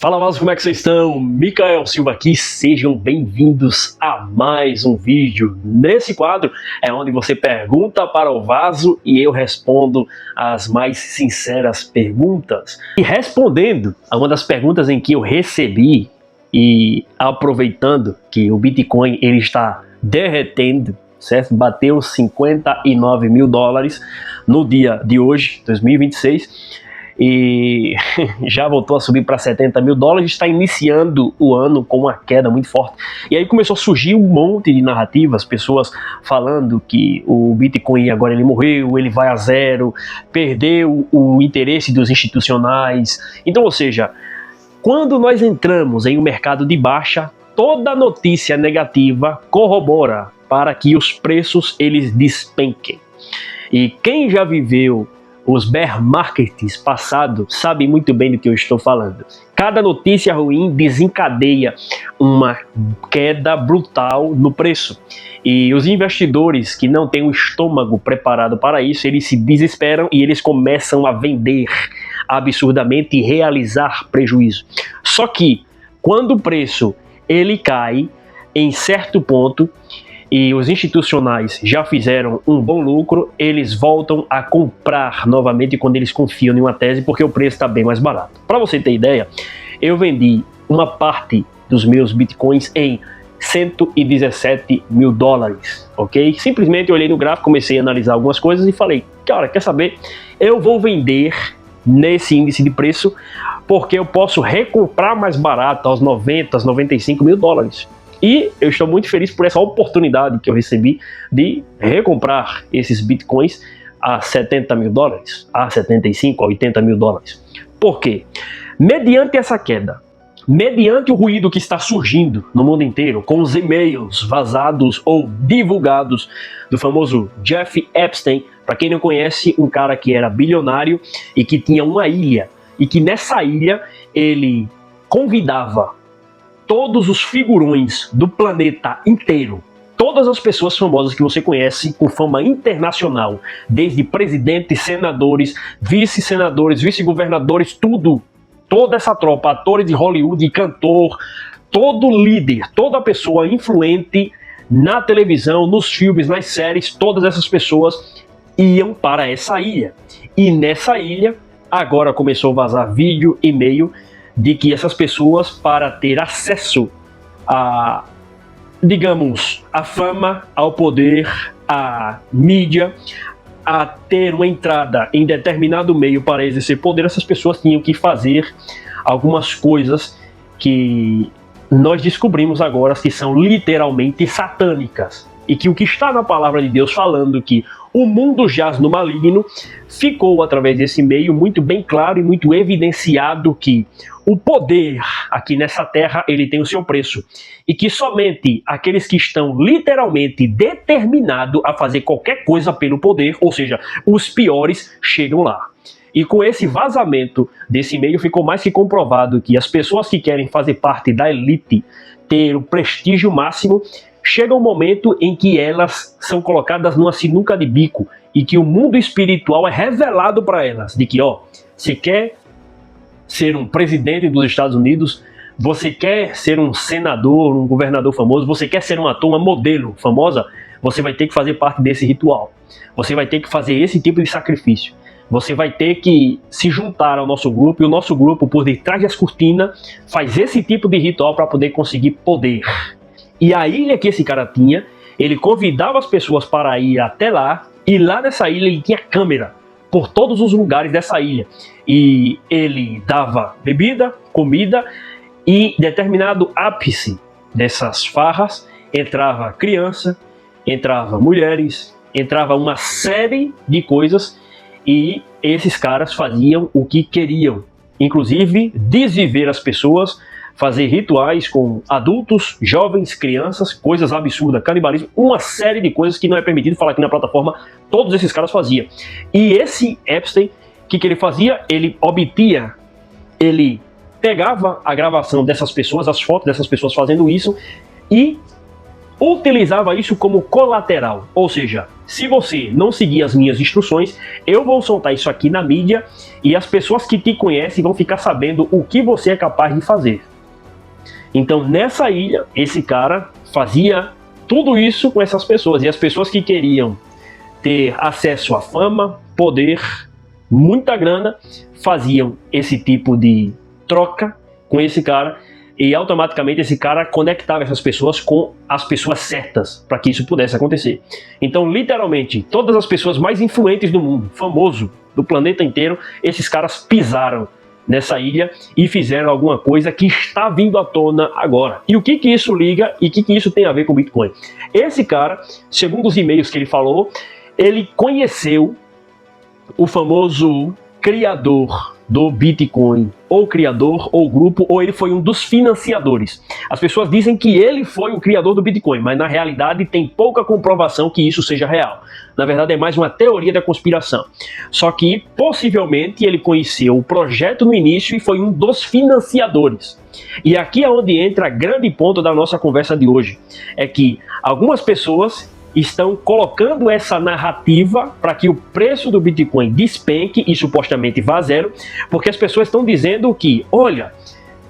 Fala, Vaso, como é que vocês estão? Micael Silva aqui, sejam bem-vindos a mais um vídeo. Nesse quadro é onde você pergunta para o Vaso e eu respondo as mais sinceras perguntas. E respondendo a uma das perguntas em que eu recebi, e aproveitando que o Bitcoin ele está derretendo, certo? Bateu 59 mil dólares no dia de hoje, 2026, e já voltou a subir para 70 mil dólares, está iniciando o ano com uma queda muito forte. E aí começou a surgir um monte de narrativas, pessoas falando que o Bitcoin agora ele morreu, ele vai a zero, perdeu o interesse dos institucionais. Então, ou seja, quando nós entramos em um mercado de baixa, toda notícia negativa corrobora para que os preços eles despenquem. E quem já viveu os bear markets passados sabe muito bem do que eu estou falando. Cada notícia ruim desencadeia uma queda brutal no preço. E os investidores que não têm o estômago preparado para isso, eles se desesperam e eles começam a vender absurdamente e realizar prejuízo. Só que quando o preço ele cai em certo ponto, e os institucionais já fizeram um bom lucro, eles voltam a comprar novamente quando eles confiam em uma tese, porque o preço está bem mais barato. Para você ter ideia, eu vendi uma parte dos meus bitcoins em 117 mil dólares, ok? Simplesmente eu olhei no gráfico, comecei a analisar algumas coisas e falei, cara, quer saber? Eu vou vender nesse índice de preço, porque eu posso recomprar mais barato aos 90, aos 95 mil dólares. E eu estou muito feliz por essa oportunidade que eu recebi de recomprar esses bitcoins a 70 mil dólares, a 75, a 80 mil dólares. Por quê? Mediante essa queda, mediante o ruído que está surgindo no mundo inteiro, com os e-mails vazados ou divulgados do famoso Jeff Epstein, para quem não conhece, um cara que era bilionário e que tinha uma ilha, e que nessa ilha ele convidava todos os figurões do planeta inteiro, todas as pessoas famosas que você conhece com fama internacional, desde presidentes, senadores, vice-senadores, vice-governadores, tudo, toda essa tropa, atores de Hollywood, cantor, todo líder, toda pessoa influente na televisão, nos filmes, nas séries, todas essas pessoas iam para essa ilha. E nessa ilha, agora começou a vazar vídeo, e-mail, de que essas pessoas, para ter acesso a, digamos, a fama, ao poder, à mídia, a ter uma entrada em determinado meio para exercer poder, essas pessoas tinham que fazer algumas coisas que nós descobrimos agora que são literalmente satânicas. E que o que está na palavra de Deus falando que o mundo jaz no maligno, ficou através desse meio muito bem claro e muito evidenciado que o poder aqui nessa terra ele tem o seu preço. E que somente aqueles que estão literalmente determinados a fazer qualquer coisa pelo poder, ou seja, os piores, chegam lá. E com esse vazamento desse meio ficou mais que comprovado que as pessoas que querem fazer parte da elite, ter o prestígio máximo, chega um momento em que elas são colocadas numa sinuca de bico e que o mundo espiritual é revelado para elas, de que, ó, você quer ser um presidente dos Estados Unidos, você quer ser um senador, um governador famoso, você quer ser um ator, uma modelo famosa, você vai ter que fazer parte desse ritual, você vai ter que fazer esse tipo de sacrifício, você vai ter que se juntar ao nosso grupo, e o nosso grupo, por detrás das cortinas, faz esse tipo de ritual para poder conseguir poder. E a ilha que esse cara tinha, ele convidava as pessoas para ir até lá, e lá nessa ilha ele tinha câmera por todos os lugares dessa ilha. E ele dava bebida, comida, e determinado ápice dessas farras entrava criança, entrava mulheres, entrava uma série de coisas, e esses caras faziam o que queriam, inclusive desviver as pessoas, fazer rituais com adultos, jovens, crianças, coisas absurdas, canibalismo, uma série de coisas que não é permitido falar aqui na plataforma, todos esses caras faziam. E esse Epstein, o que ele fazia? Ele obtinha, ele pegava a gravação dessas pessoas, as fotos dessas pessoas fazendo isso, e utilizava isso como colateral, ou seja, se você não seguir as minhas instruções, eu vou soltar isso aqui na mídia e as pessoas que te conhecem vão ficar sabendo o que você é capaz de fazer. Então, nessa ilha, esse cara fazia tudo isso com essas pessoas. E as pessoas que queriam ter acesso à fama, poder, muita grana, faziam esse tipo de troca com esse cara. E automaticamente esse cara conectava essas pessoas com as pessoas certas para que isso pudesse acontecer. Então, literalmente, todas as pessoas mais influentes do mundo, famoso do planeta inteiro, esses caras pisaram nessa ilha e fizeram alguma coisa que está vindo à tona agora. E o que isso liga e o que isso tem a ver com Bitcoin? Esse cara, segundo os e-mails que ele falou, ele conheceu o famoso criador do Bitcoin, ou criador, ou grupo, ou ele foi um dos financiadores. As pessoas dizem que ele foi o criador do Bitcoin, mas na realidade tem pouca comprovação que isso seja real. Na verdade é mais uma teoria da conspiração. Só que possivelmente ele conheceu o projeto no início e foi um dos financiadores. E aqui é onde entra grande ponto da nossa conversa de hoje. É que algumas pessoas estão colocando essa narrativa para que o preço do Bitcoin despenque e supostamente vá a zero, porque as pessoas estão dizendo que, olha,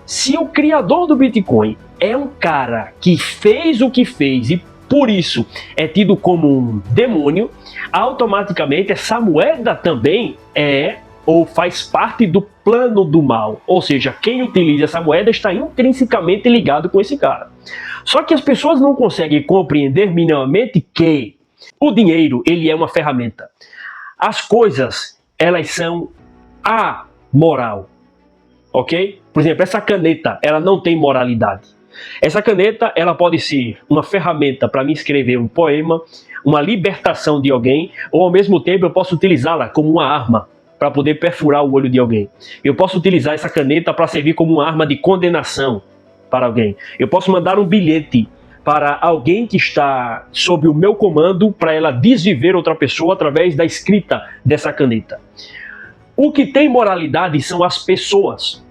se o criador do Bitcoin é um cara que fez o que fez e por isso é tido como um demônio, automaticamente essa moeda também é ou faz parte do plano do mal. Ou seja, quem utiliza essa moeda está intrinsecamente ligado com esse cara. Só que as pessoas não conseguem compreender minimamente que o dinheiro, ele é uma ferramenta. As coisas, elas são amoral. Ok? Por exemplo, essa caneta, ela não tem moralidade. Essa caneta, ela pode ser uma ferramenta para me escrever um poema, uma libertação de alguém, ou ao mesmo tempo eu posso utilizá-la como uma arma para poder perfurar o olho de alguém. Eu posso utilizar essa caneta para servir como uma arma de condenação para alguém. Eu posso mandar um bilhete para alguém que está sob o meu comando para ela desviver outra pessoa através da escrita dessa caneta. O que tem moralidade são as pessoas.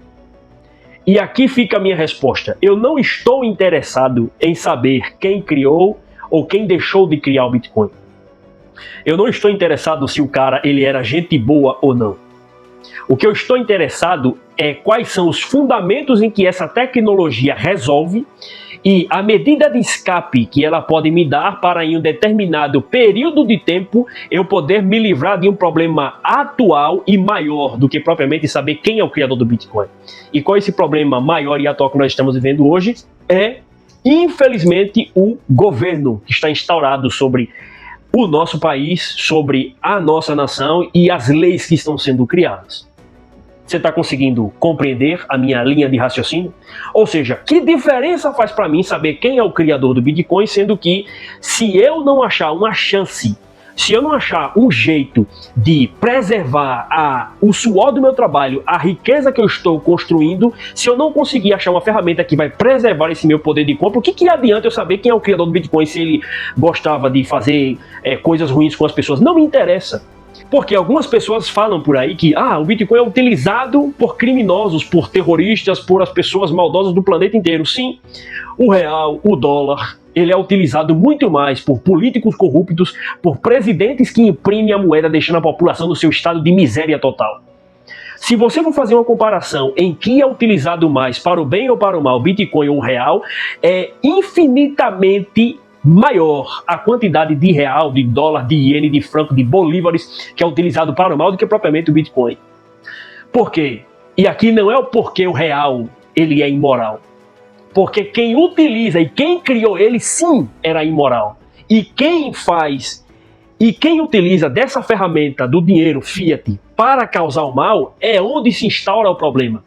E aqui fica a minha resposta. Eu não estou interessado em saber quem criou ou quem deixou de criar o Bitcoin. Eu não estou interessado se o cara ele era gente boa ou não. O que eu estou interessado é quais são os fundamentos em que essa tecnologia resolve e a medida de escape que ela pode me dar para em um determinado período de tempo eu poder me livrar de um problema atual e maior do que propriamente saber quem é o criador do Bitcoin. E qual é esse problema maior e atual que nós estamos vivendo hoje? É, infelizmente, o governo que está instaurado sobre o nosso país, sobre a nossa nação e as leis que estão sendo criadas. Você está conseguindo compreender a minha linha de raciocínio? Ou seja, que diferença faz para mim saber quem é o criador do Bitcoin, sendo que se eu não achar uma chance, se eu não achar um jeito de preservar o suor do meu trabalho, a riqueza que eu estou construindo, se eu não conseguir achar uma ferramenta que vai preservar esse meu poder de compra, o que adianta eu saber quem é o criador do Bitcoin se ele gostava de fazer coisas ruins com as pessoas? Não me interessa. Porque algumas pessoas falam por aí que o Bitcoin é utilizado por criminosos, por terroristas, por as pessoas maldosas do planeta inteiro. Sim, o real, o dólar, ele é utilizado muito mais por políticos corruptos, por presidentes que imprimem a moeda deixando a população no seu estado de miséria total. Se você for fazer uma comparação em que é utilizado mais para o bem ou para o mal, Bitcoin ou real, é infinitamente maior a quantidade de real, de dólar, de iene, de franco, de bolívares que é utilizado para o mal do que propriamente o Bitcoin. Por quê? E aqui não é o porquê o real ele é imoral. Porque quem utiliza e quem criou ele sim era imoral. E quem utiliza dessa ferramenta do dinheiro fiat para causar o mal é onde se instaura o problema.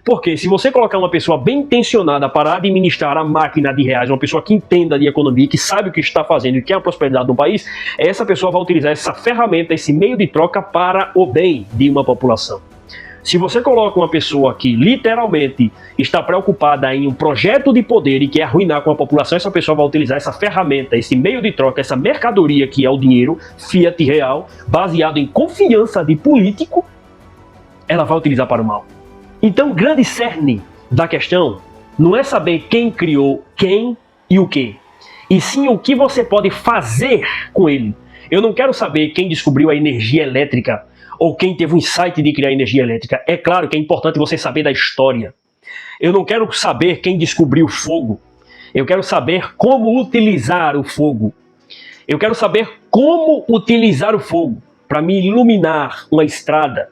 Porque se você colocar uma pessoa bem intencionada para administrar a máquina de reais, uma pessoa que entenda de economia, que sabe o que está fazendo e quer a prosperidade do país, essa pessoa vai utilizar essa ferramenta, esse meio de troca para o bem de uma população. Se você coloca uma pessoa que literalmente está preocupada em um projeto de poder e quer arruinar com a população, essa pessoa vai utilizar essa ferramenta, esse meio de troca, essa mercadoria que é o dinheiro, fiat real, baseado em confiança de político, ela vai utilizar para o mal. Então, o grande cerne da questão não é saber quem criou quem e o quê, e sim o que você pode fazer com ele. Eu não quero saber quem descobriu a energia elétrica ou quem teve o insight de criar energia elétrica. É claro que é importante você saber da história. Eu não quero saber quem descobriu o fogo. Eu quero saber como utilizar o fogo. Eu quero saber como utilizar o fogo para me iluminar uma estrada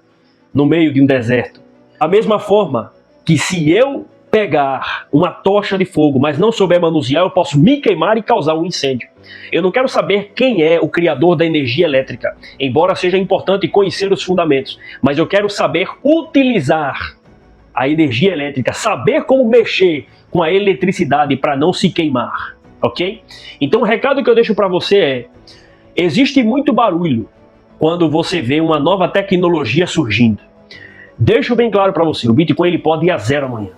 no meio de um deserto. Da mesma forma que se eu pegar uma tocha de fogo, mas não souber manusear, eu posso me queimar e causar um incêndio. Eu não quero saber quem é o criador da energia elétrica, embora seja importante conhecer os fundamentos, mas eu quero saber utilizar a energia elétrica, saber como mexer com a eletricidade para não se queimar, ok? Então o recado que eu deixo para você é: existe muito barulho quando você vê uma nova tecnologia surgindo. Deixo bem claro para você, o Bitcoin ele pode ir a zero amanhã.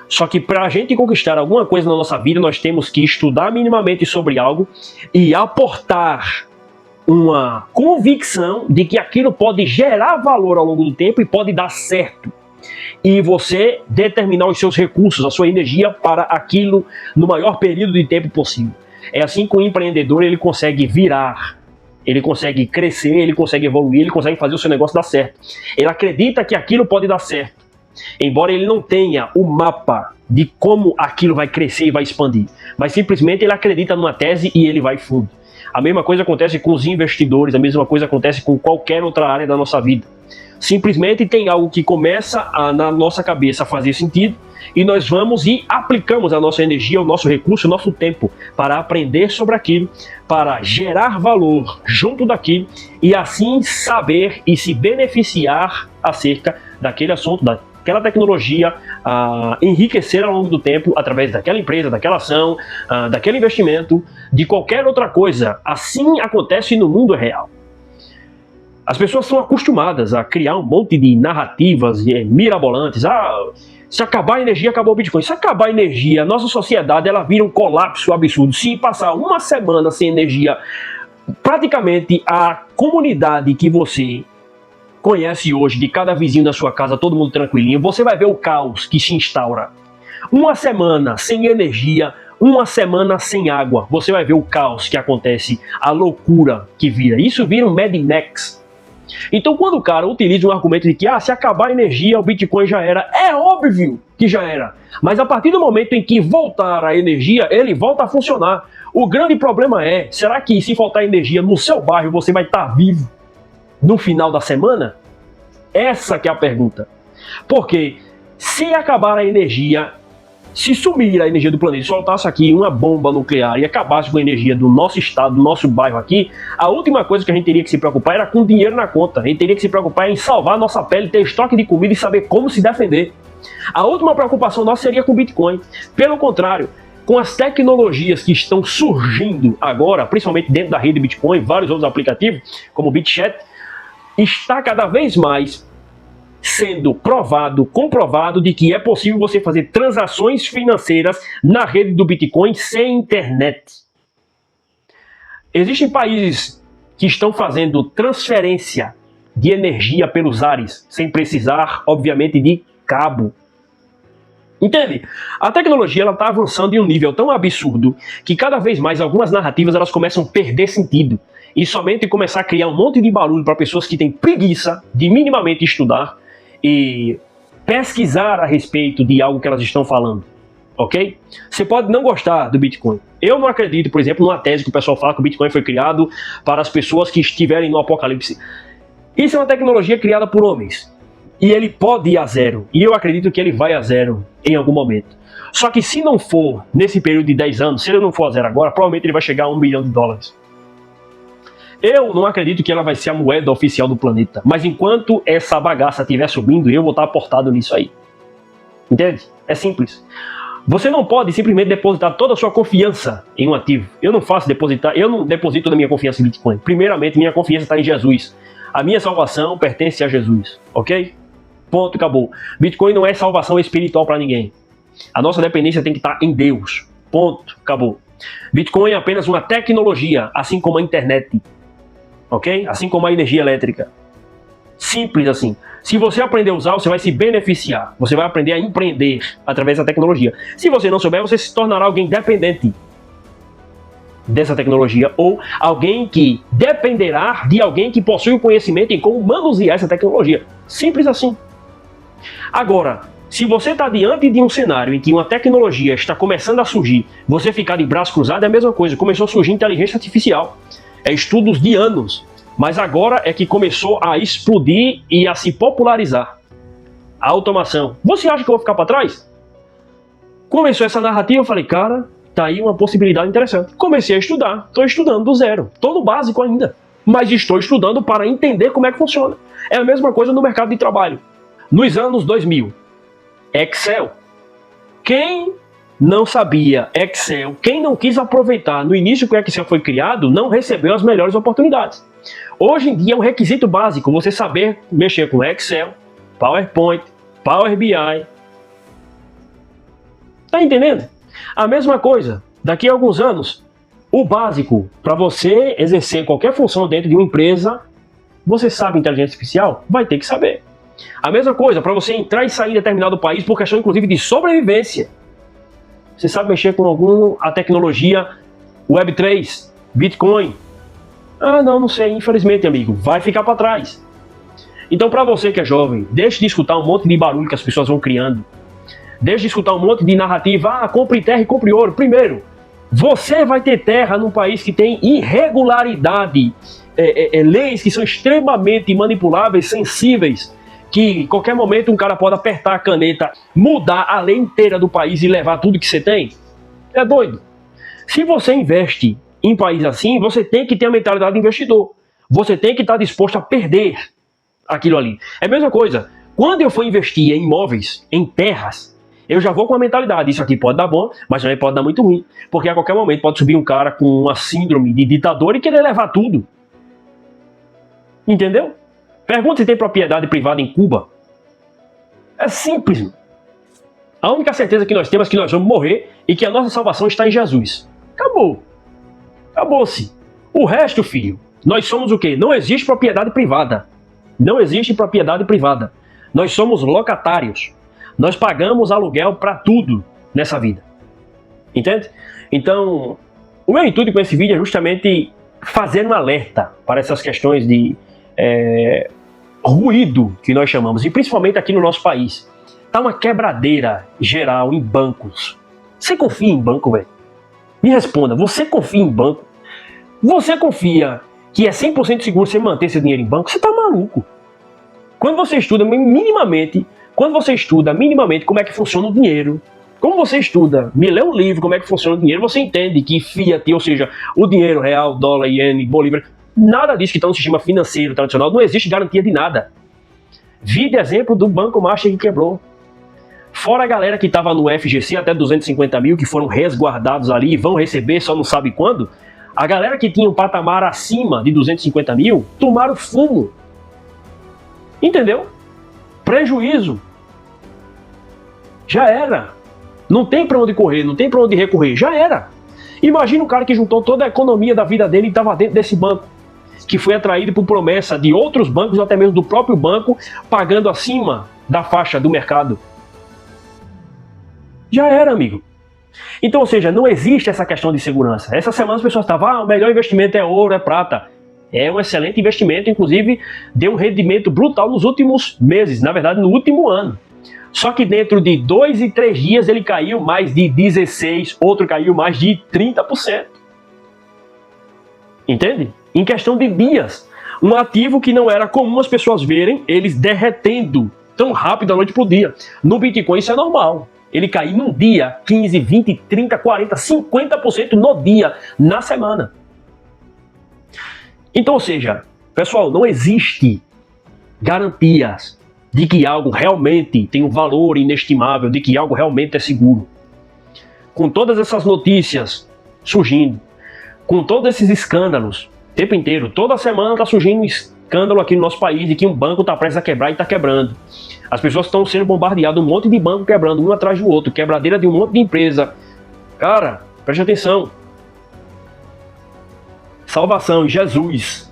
Só que para a gente conquistar alguma coisa na nossa vida, nós temos que estudar minimamente sobre algo e aportar uma convicção de que aquilo pode gerar valor ao longo do tempo e pode dar certo. E você determinar os seus recursos, a sua energia para aquilo no maior período de tempo possível. É assim que o empreendedor ele consegue virar, ele consegue crescer, ele consegue evoluir, ele consegue fazer o seu negócio dar certo. Ele acredita que aquilo pode dar certo, embora ele não tenha o mapa de como aquilo vai crescer e vai expandir, mas simplesmente ele acredita numa tese e ele vai fundo. A mesma coisa acontece com os investidores, a mesma coisa acontece com qualquer outra área da nossa vida. Simplesmente tem algo que começa na nossa cabeça a fazer sentido e nós vamos e aplicamos a nossa energia, o nosso recurso, o nosso tempo para aprender sobre aquilo, para gerar valor junto daquilo e assim saber e se beneficiar acerca daquele assunto, daquela tecnologia, enriquecer ao longo do tempo através daquela empresa, daquela ação, daquele investimento, de qualquer outra coisa. Assim acontece no mundo real. As pessoas são acostumadas a criar um monte de narrativas mirabolantes. Se acabar a energia, acabou o Bitcoin. Se acabar a energia, a nossa sociedade ela vira um colapso absurdo. Se passar uma semana sem energia, praticamente a comunidade que você conhece hoje, de cada vizinho da sua casa, todo mundo tranquilinho, você vai ver o caos que se instaura. Uma semana sem energia, uma semana sem água, você vai ver o caos que acontece, a loucura que vira. Isso vira um Mad Max. Então quando o cara utiliza um argumento de que se acabar a energia, o Bitcoin já era, é óbvio que já era. Mas a partir do momento em que voltar a energia, ele volta a funcionar. O grande problema é, será que se faltar energia no seu bairro, você vai estar vivo no final da semana? Essa que é a pergunta. Porque se acabar a energia, se sumir a energia do planeta, soltasse aqui uma bomba nuclear e acabasse com a energia do nosso estado, do nosso bairro aqui, a última coisa que a gente teria que se preocupar era com dinheiro na conta. A gente teria que se preocupar em salvar a nossa pele, ter estoque de comida e saber como se defender. A última preocupação nossa seria com o Bitcoin. Pelo contrário, com as tecnologias que estão surgindo agora, principalmente dentro da rede Bitcoin, vários outros aplicativos, como o BitChat, está cada vez mais sendo comprovado de que é possível você fazer transações financeiras na rede do Bitcoin sem internet. Existem países que estão fazendo transferência de energia pelos ares, sem precisar, obviamente, de cabo. Entende? A tecnologia está avançando em um nível tão absurdo que cada vez mais algumas narrativas elas começam a perder sentido. E somente começar a criar um monte de barulho para pessoas que têm preguiça de minimamente estudar e pesquisar a respeito de algo que elas estão falando, ok? Você pode não gostar do Bitcoin. Eu não acredito, por exemplo, numa tese que o pessoal fala que o Bitcoin foi criado para as pessoas que estiverem no apocalipse. Isso é uma tecnologia criada por homens. E ele pode ir a zero. E eu acredito que ele vai a zero em algum momento. Só que se não for nesse período de 10 anos, se ele não for a zero agora, provavelmente ele vai chegar a $1 bilhão. Eu não acredito que ela vai ser a moeda oficial do planeta. Mas enquanto essa bagaça estiver subindo, eu vou estar aportado nisso aí. Entende? É simples. Você não pode simplesmente depositar toda a sua confiança em um ativo. Eu não deposito toda a minha confiança em Bitcoin. Primeiramente, minha confiança está em Jesus. A minha salvação pertence a Jesus. Ok? Ponto, acabou. Bitcoin não é salvação espiritual para ninguém. A nossa dependência tem que estar em Deus. Ponto, acabou. Bitcoin é apenas uma tecnologia, assim como a internet. Ok? Assim como a energia elétrica. Simples assim. Se você aprender a usar, você vai se beneficiar. Você vai aprender a empreender através da tecnologia. Se você não souber, você se tornará alguém dependente. dessa tecnologia, ou alguém que dependerá de alguém que possui o conhecimento em como manusear essa tecnologia. Simples assim. Agora, se você está diante de um cenário em que uma tecnologia está começando a surgir, você ficar de braço cruzado é a mesma coisa. Começou a surgir inteligência artificial. É estudos de anos. Mas agora é que começou a explodir e a se popularizar. A automação. Você acha que eu vou ficar para trás? Começou essa narrativa, eu falei, cara, tá aí uma possibilidade interessante. Comecei a estudar. Estou estudando do zero. Estou no básico ainda. Mas estou estudando para entender como é que funciona. É a mesma coisa no mercado de trabalho. Nos anos 2000, Excel. Quem não sabia Excel, quem não quis aproveitar no início que o Excel foi criado, não recebeu as melhores oportunidades. Hoje em dia é um requisito básico você saber mexer com Excel, PowerPoint, Power BI. Tá entendendo? A mesma coisa, daqui a alguns anos, o básico para você exercer qualquer função dentro de uma empresa, você sabe inteligência artificial? Vai ter que saber. A mesma coisa, para você entrar e sair em determinado país por questão inclusive de sobrevivência. Você sabe mexer com a tecnologia Web3, Bitcoin? Ah, não sei, infelizmente, amigo, vai ficar para trás. Então, para você que é jovem, deixe de escutar um monte de barulho que as pessoas vão criando. Deixe de escutar um monte de narrativa, compre terra e compre ouro. Primeiro, você vai ter terra num país que tem irregularidade, leis que são extremamente manipuláveis, sensíveis, que em qualquer momento um cara pode apertar a caneta, mudar a lei inteira do país e levar tudo que você tem. É doido. Se você investe em país assim, você tem que ter a mentalidade de investidor. Você tem que estar disposto a perder aquilo ali. É a mesma coisa. Quando eu for investir em imóveis, em terras, eu já vou com a mentalidade. Isso aqui pode dar bom, mas também pode dar muito ruim. Porque a qualquer momento pode subir um cara com uma síndrome de ditador e querer levar tudo. Entendeu? Pergunta se tem propriedade privada em Cuba. É simples. Mano. A única certeza que nós temos é que nós vamos morrer e que a nossa salvação está em Jesus. Acabou. Acabou-se. O resto, filho, nós somos o quê? Não existe propriedade privada. Não existe propriedade privada. Nós somos locatários. Nós pagamos aluguel para tudo nessa vida. Entende? Então, o meu intuito com esse vídeo é justamente fazer um alerta para essas questões de ruído que nós chamamos, e principalmente aqui no nosso país. Tá uma quebradeira geral em bancos. Você confia em banco, velho? Me responda, você confia em banco? Você confia que é 100% seguro você manter seu dinheiro em banco? Você tá maluco. Quando você estuda minimamente como é que funciona o dinheiro, como você estuda, me lê um livro como é que funciona o dinheiro, você entende que fiat, ou seja, o dinheiro real, dólar, iene, bolívar, nada disso que está no sistema financeiro tradicional, não existe garantia de nada. Vi de exemplo do Banco Master que quebrou. Fora a galera que estava no FGC até 250 mil, que foram resguardados ali e vão receber só não sabe quando, a galera que tinha um patamar acima de 250 mil, tomaram fumo. Entendeu? Prejuízo. Já era. Não tem para onde correr, não tem para onde recorrer. Já era. Imagina um cara que juntou toda a economia da vida dele e estava dentro desse banco, que foi atraído por promessa de outros bancos, ou até mesmo do próprio banco, pagando acima da faixa do mercado. Já era, amigo. Então, ou seja, não existe essa questão de segurança. Essa semana as pessoas estavam, o melhor investimento é ouro, é prata. É um excelente investimento, inclusive deu um rendimento brutal nos últimos meses, na verdade no último ano. Só que dentro de 2 e 3 dias ele caiu mais de 16%, outro caiu mais de 30%. Entende? Em questão de dias. Um ativo que não era comum as pessoas verem, eles derretendo tão rápido da noite para o dia. No Bitcoin isso é normal. Ele caiu num dia 15, 20, 30, 40, 50% no dia, na semana. Então, ou seja, pessoal, não existe garantias de que algo realmente tem um valor inestimável, de que algo realmente é seguro. Com todas essas notícias surgindo, com todos esses escândalos, o tempo inteiro, toda semana está surgindo um escândalo aqui no nosso país de que um banco está prestes a quebrar e está quebrando. As pessoas estão sendo bombardeadas, um monte de banco quebrando, um atrás do outro, quebradeira de um monte de empresa. Cara, preste atenção. Salvação em Jesus.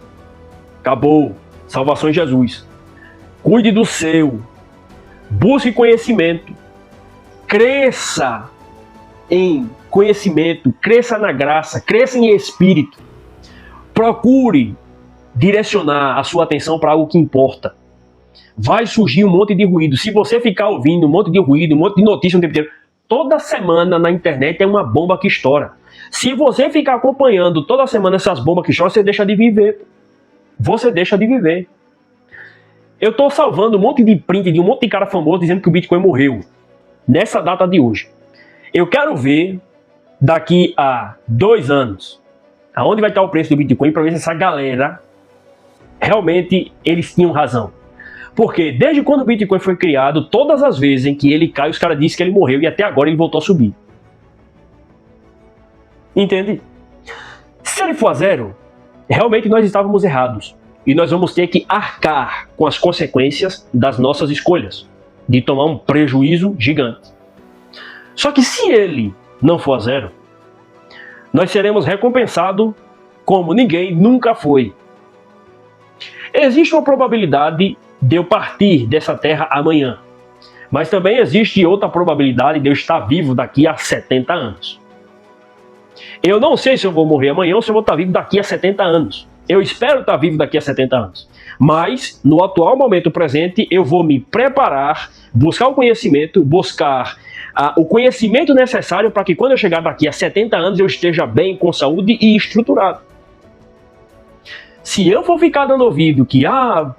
Acabou. Salvação em Jesus. Cuide do seu. Busque conhecimento. Cresça em conhecimento, cresça na graça, cresça em espírito. Procure direcionar a sua atenção para algo que importa. Vai surgir um monte de ruído. Se você ficar ouvindo um monte de ruído, um monte de notícia o tempo inteiro, toda semana na internet é uma bomba que estoura. Se você ficar acompanhando toda semana essas bombas que estouram, você deixa de viver. Você deixa de viver. Eu estou salvando um monte de print de um monte de cara famoso dizendo que o Bitcoin morreu. Nessa data de hoje. Eu quero ver daqui a 2 anos aonde vai estar o preço do Bitcoin para ver se essa galera realmente eles tinham razão. Porque desde quando o Bitcoin foi criado, todas as vezes em que ele cai, os caras dizem que ele morreu e até agora ele voltou a subir. Entende? Se ele for a zero, realmente nós estávamos errados. E nós vamos ter que arcar com as consequências das nossas escolhas. De tomar um prejuízo gigante. Só que se ele não for a zero, nós seremos recompensados como ninguém nunca foi. Existe uma probabilidade de eu partir dessa terra amanhã. Mas também existe outra probabilidade de eu estar vivo daqui a 70 anos. Eu não sei se eu vou morrer amanhã ou se eu vou estar vivo daqui a 70 anos. Eu espero estar vivo daqui a 70 anos. Mas, no atual momento presente, eu vou me preparar, buscar o conhecimento, buscar o conhecimento necessário para que quando eu chegar daqui a 70 anos eu esteja bem, com saúde e estruturado. Se eu for ficar dando ouvido que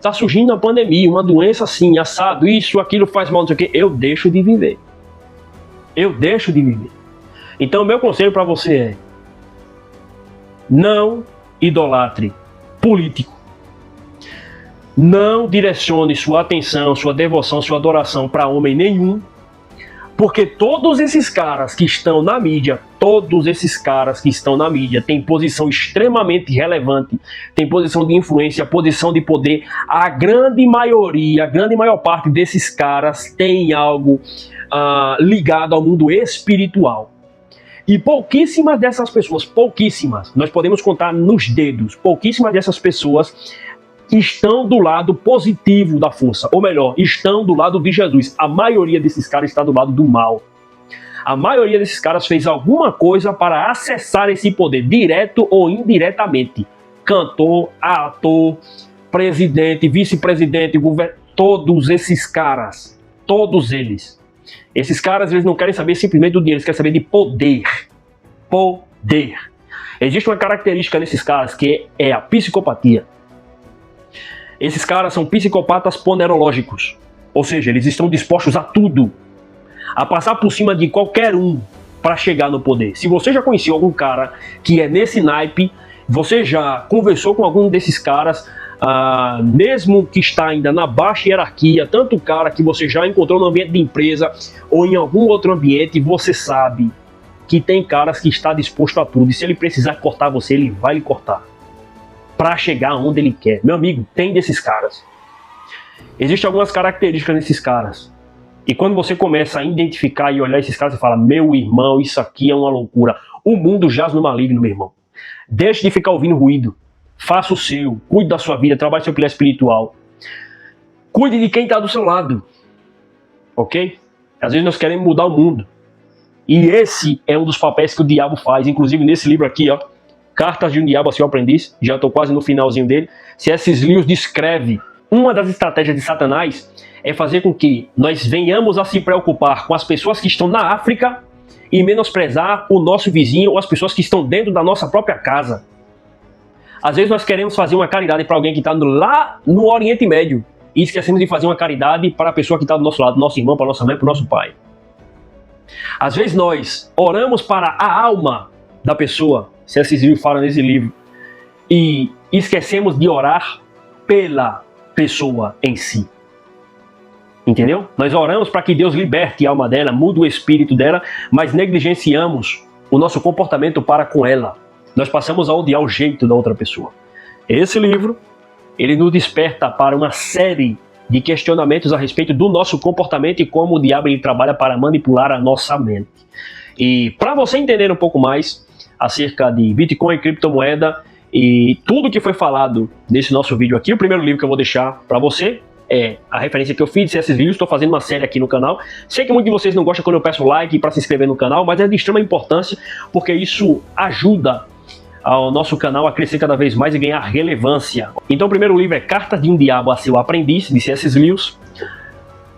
tá surgindo uma pandemia, uma doença assim, assado, isso, aquilo faz mal, não sei o que, eu deixo de viver. Eu deixo de viver. Então, meu conselho para você é: não idolatre político. Não direcione sua atenção, sua devoção, sua adoração para homem nenhum, porque todos esses caras que estão na mídia, têm posição extremamente relevante, têm posição de influência, posição de poder. A grande maior parte desses caras tem algo ligado ao mundo espiritual. E pouquíssimas dessas pessoas, nós podemos contar nos dedos, pouquíssimas dessas pessoas estão do lado positivo da força, ou melhor, estão do lado de Jesus. A maioria desses caras está do lado do mal. A maioria desses caras fez alguma coisa para acessar esse poder, direto ou indiretamente. Cantor, ator, presidente, vice-presidente, governo, todos esses caras, todos eles. Esses caras, eles não querem saber simplesmente do dinheiro, eles querem saber de poder. Poder. Existe uma característica nesses caras que é a psicopatia. Esses caras são psicopatas ponerológicos. Ou seja, eles estão dispostos a tudo. A passar por cima de qualquer um para chegar no poder. Se você já conheceu algum cara que é nesse naipe, você já conversou com algum desses caras, mesmo que está ainda na baixa hierarquia, tanto cara que você já encontrou no ambiente de empresa ou em algum outro ambiente, você sabe que tem caras que está disposto a tudo. E se ele precisar cortar você, ele vai lhe cortar. Para chegar onde ele quer. Meu amigo, tem desses caras. Existem algumas características desses caras. E quando você começa a identificar e olhar esses caras, você fala: meu irmão, isso aqui é uma loucura. O mundo jaz no maligno, meu irmão. Deixe de ficar ouvindo ruído. Faça o seu. Cuide da sua vida. Trabalhe seu pilar espiritual. Cuide de quem está do seu lado. Ok? Às vezes nós queremos mudar o mundo. E esse é um dos papéis que o diabo faz. Inclusive nesse livro aqui, ó, Cartas de um Diabo a Seu Aprendiz, já estou quase no finalzinho dele. C.S. Lewis descreve uma das estratégias de Satanás é fazer com que nós venhamos a se preocupar com as pessoas que estão na África e menosprezar o nosso vizinho ou as pessoas que estão dentro da nossa própria casa. Às vezes nós queremos fazer uma caridade para alguém que está lá no Oriente Médio e esquecemos de fazer uma caridade para a pessoa que está do nosso lado, nosso irmão, para nossa mãe, para o nosso pai. Às vezes nós oramos para a alma da pessoa, C.S. Lewis fala nesse livro, e esquecemos de orar pela pessoa em si. Entendeu? Nós oramos para que Deus liberte a alma dela, mude o espírito dela, mas negligenciamos o nosso comportamento para com ela. Nós passamos a odiar o jeito da outra pessoa. Esse livro, ele nos desperta para uma série de questionamentos a respeito do nosso comportamento e como o diabo ele trabalha para manipular a nossa mente. E para você entender um pouco mais acerca de Bitcoin, criptomoeda e tudo que foi falado nesse nosso vídeo aqui, o primeiro livro que eu vou deixar para você é a referência que eu fiz de C.S. Lewis. Estou fazendo uma série aqui no canal. Sei que muitos de vocês não gostam quando eu peço like para se inscrever no canal, mas é de extrema importância, porque isso ajuda ao nosso canal a crescer cada vez mais e ganhar relevância. Então o primeiro livro é Cartas de um Diabo a Seu Aprendiz, de C.S. Lewis.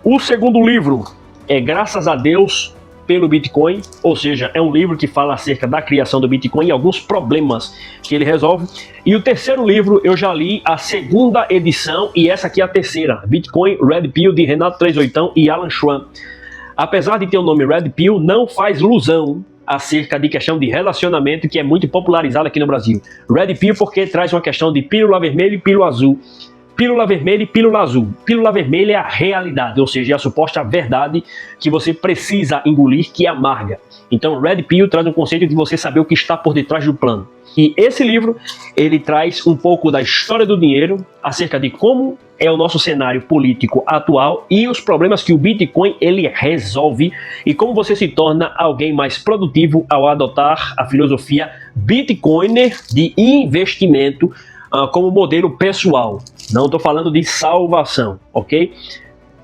O segundo livro é Graças a Deus pelo Bitcoin, ou seja, é um livro que fala acerca da criação do Bitcoin e alguns problemas que ele resolve. E o terceiro livro eu já li a segunda edição e essa aqui é a terceira, Bitcoin Red Pill, de Renato 38 e Alan Schwann. Apesar de ter o nome Red Pill, não faz ilusão acerca de questão de relacionamento que é muito popularizada aqui no Brasil. Red Pill porque traz uma questão de pílula vermelha e pílula azul. Pílula vermelha e pílula azul. Pílula vermelha é a realidade, ou seja, é a suposta verdade que você precisa engolir, que é amarga. Então, Red Pill traz um conceito de você saber o que está por detrás do plano. E esse livro, ele traz um pouco da história do dinheiro, acerca de como é o nosso cenário político atual e os problemas que o Bitcoin ele resolve e como você se torna alguém mais produtivo ao adotar a filosofia Bitcoiner de investimento como modelo pessoal. Não estou falando de salvação, ok?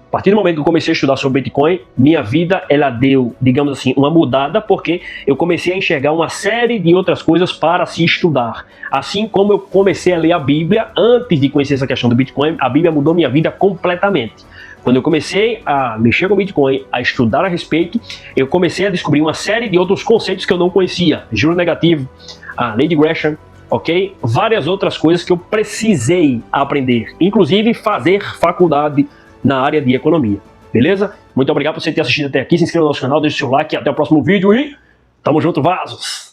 A partir do momento que eu comecei a estudar sobre Bitcoin, minha vida ela deu, digamos assim, uma mudada, porque eu comecei a enxergar uma série de outras coisas para se estudar. Assim como eu comecei a ler a Bíblia, antes de conhecer essa questão do Bitcoin, a Bíblia mudou minha vida completamente. Quando eu comecei a mexer com o Bitcoin, a estudar a respeito, eu comecei a descobrir uma série de outros conceitos que eu não conhecia. Juro negativo, a lei de Gresham, ok? Várias outras coisas que eu precisei aprender, inclusive fazer faculdade na área de economia, beleza? Muito obrigado por você ter assistido até aqui, se inscreva no nosso canal, deixe seu like, até o próximo vídeo e tamo junto, vasos!